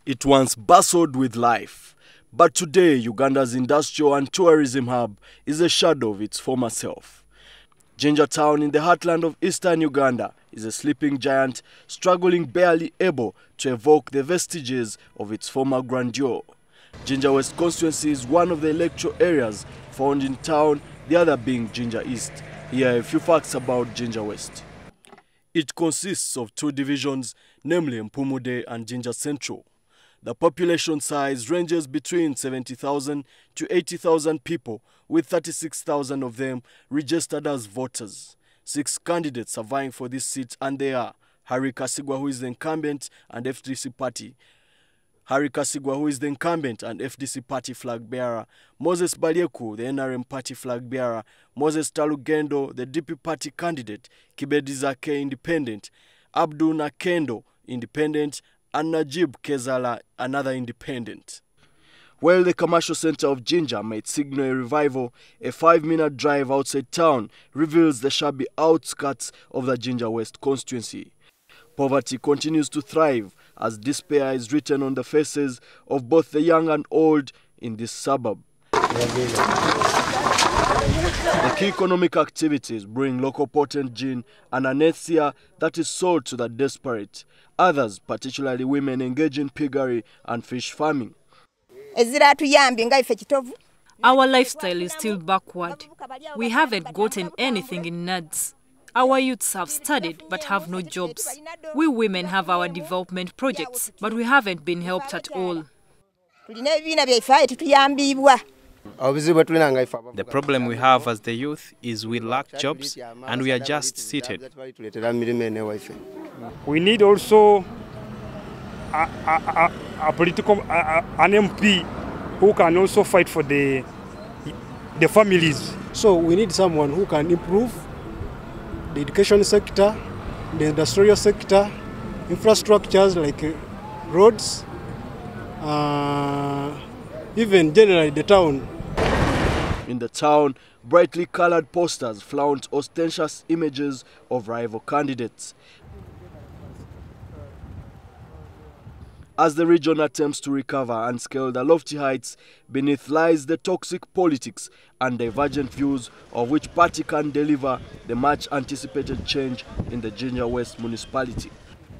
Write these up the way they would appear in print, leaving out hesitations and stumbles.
It once bustled with life, but today Uganda's industrial and tourism hub is a shadow of its former self. Jinja town in the heartland of eastern Uganda is a sleeping giant struggling barely able to evoke the vestiges of its former grandeur. Jinja West constituency is one of the electoral areas found in town, the other being Jinja East. Here are a few facts about Jinja West. It consists of two divisions, namely Mpumude and Jinja Central. The population size ranges between 70,000 to 80,000 people, with 36,000 of them registered as voters. 6 candidates are vying for this seat, and they are Harry Kasigwa, who is the incumbent, and FDC party. Harry Kasigwa, who is the incumbent and FDC party flag bearer, Moses Balyeku, the NRM party flag bearer, Moses Talugendo, the DP party candidate, Kibedi Zake, independent, Abdul Nakendo, independent, and Najib Kezala, another independent. While the commercial center of Jinja might signal a revival, a 5-minute drive outside town reveals the shabby outskirts of the Jinja West constituency. Poverty continues to thrive as despair is written on the faces of both the young and old in this suburb. The key economic activities bring local potent gin and anesthesia that is sold to the desperate. Others, particularly women, engage in piggery and fish farming. Our lifestyle is still backward. We haven't gotten anything in NADS. Our youths have studied but have no jobs. We women have our development projects, but we haven't been helped at all. The problem we have as the youth is we lack jobs and we are just seated. We need also an MP who can also fight for the families. So we need someone who can improve the education sector, the industrial sector, infrastructures like roads, even generally the town. In the town, brightly colored posters flaunt ostentatious images of rival candidates. As the region attempts to recover and scale the lofty heights, beneath lies the toxic politics and divergent views of which party can deliver the much-anticipated change in the Jinja West municipality.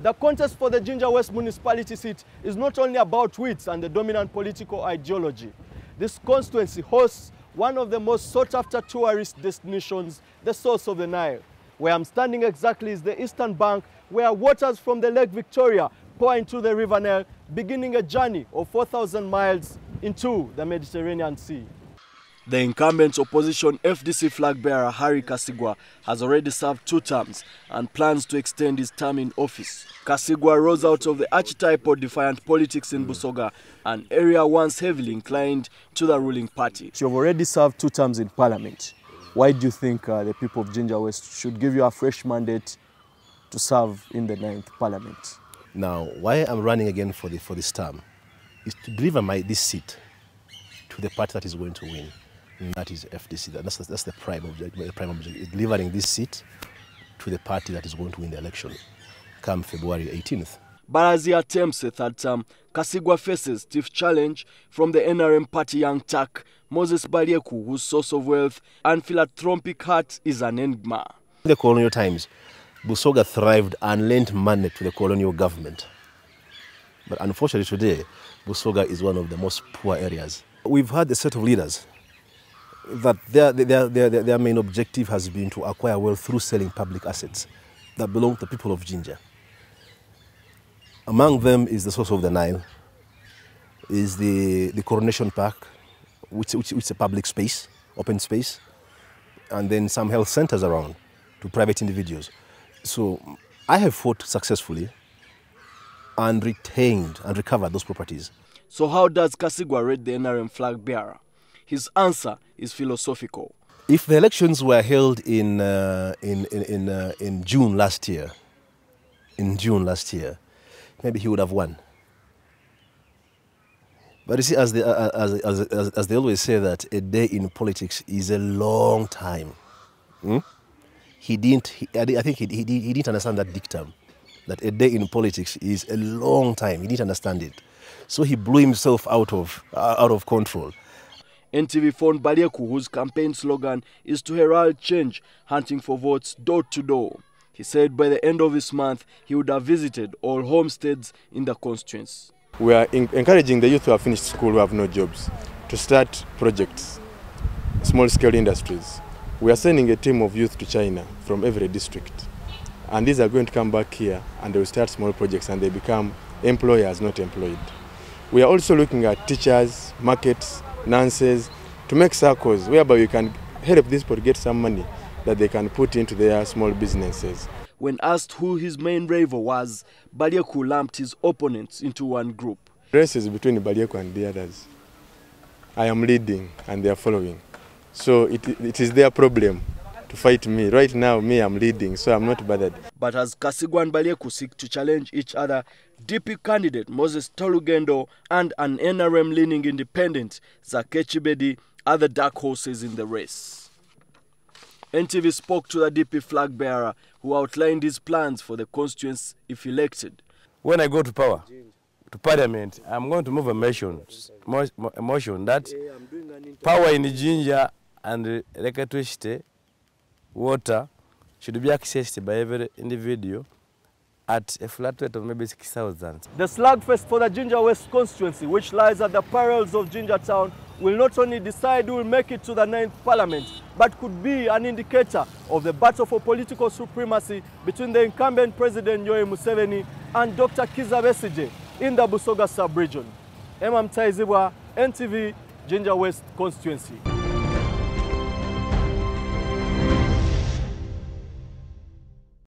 The contest for the Jinja West municipality seat is not only about wits and the dominant political ideology. This constituency hosts one of the most sought-after tourist destinations, the source of the Nile. Where I'm standing exactly is the eastern bank, where waters from the Lake Victoria pour into the River Nile, beginning a journey of 4,000 miles into the Mediterranean Sea. The incumbent opposition FDC flag bearer Harry Kasigwa has already served 2 terms and plans to extend his term in office. Kasigwa rose out of the archetype of defiant politics in Busoga, an area once heavily inclined to the ruling party. You've already served 2 terms in parliament. Why do you think the people of Jinja West should give you a fresh mandate to serve in the 9th parliament? Now, why I'm running again for this term is to deliver this seat to the party that is going to win. And that is FDC. That's the prime objective, delivering this seat to the party that is going to win the election come February 18th. But as he attempts a 3rd term, Kasigwa faces stiff challenge from the NRM party young tack, Moses Balyeku, whose source of wealth and philanthropic heart is an enigma. In the colonial times, Busoga thrived and lent money to the colonial government. But unfortunately today, Busoga is one of the most poor areas. We've had a set of leaders that their main objective has been to acquire wealth through selling public assets that belong to the people of Jinja. Among them is the source of the Nile, is the Coronation Park, which is a public space, open space, and then some health centers around to private individuals. So I have fought successfully and retained and recovered those properties. So how does Kasigwa rate the NRM flag bearer? His answer is philosophical. If the elections were held in June last year, maybe he would have won. But you see, as they always say, that a day in politics is a long time. I think he didn't understand that dictum, that a day in politics is a long time. He didn't understand it. So he blew himself out of control. NTV phoned Balyeku, whose campaign slogan is to herald change, hunting for votes door to door. He said by the end of this month, he would have visited all homesteads in the constituency. We are encouraging the youth who have finished school, who have no jobs, to start projects, small-scale industries. We are sending a team of youth to China from every district. And these are going to come back here and they will start small projects and they become employers, not employed. We are also looking at teachers, markets, nurses, to make circles whereby we can help these people get some money that they can put into their small businesses. When asked who his main rival was, Balyeku lumped his opponents into one group. The race is between Balyeku and the others. I am leading and they are following. So it is their problem to fight me. Right now, me, I'm leading, so I'm not bothered. But as Kasigwa and Balyeku seek to challenge each other, DP candidate Moses Tolugendo and an NRM-leaning independent Zakechi Bedi are the dark horses in the race. NTV spoke to the DP flag bearer who outlined his plans for the constituency if elected. When I go to power, to parliament, I'm going to move a motion that power in Jinja and electricity, water should be accessed by every individual at a flat rate of maybe 6,000. The slugfest for the Jinja West constituency, which lies at the perils of Jinja Town, will not only decide who will make it to the 9th Parliament, but could be an indicator of the battle for political supremacy between the incumbent President Yoweri Museveni and Dr. Kizza Besigye in the Busoga sub-region. Emam Taizibwa, NTV, Jinja West constituency.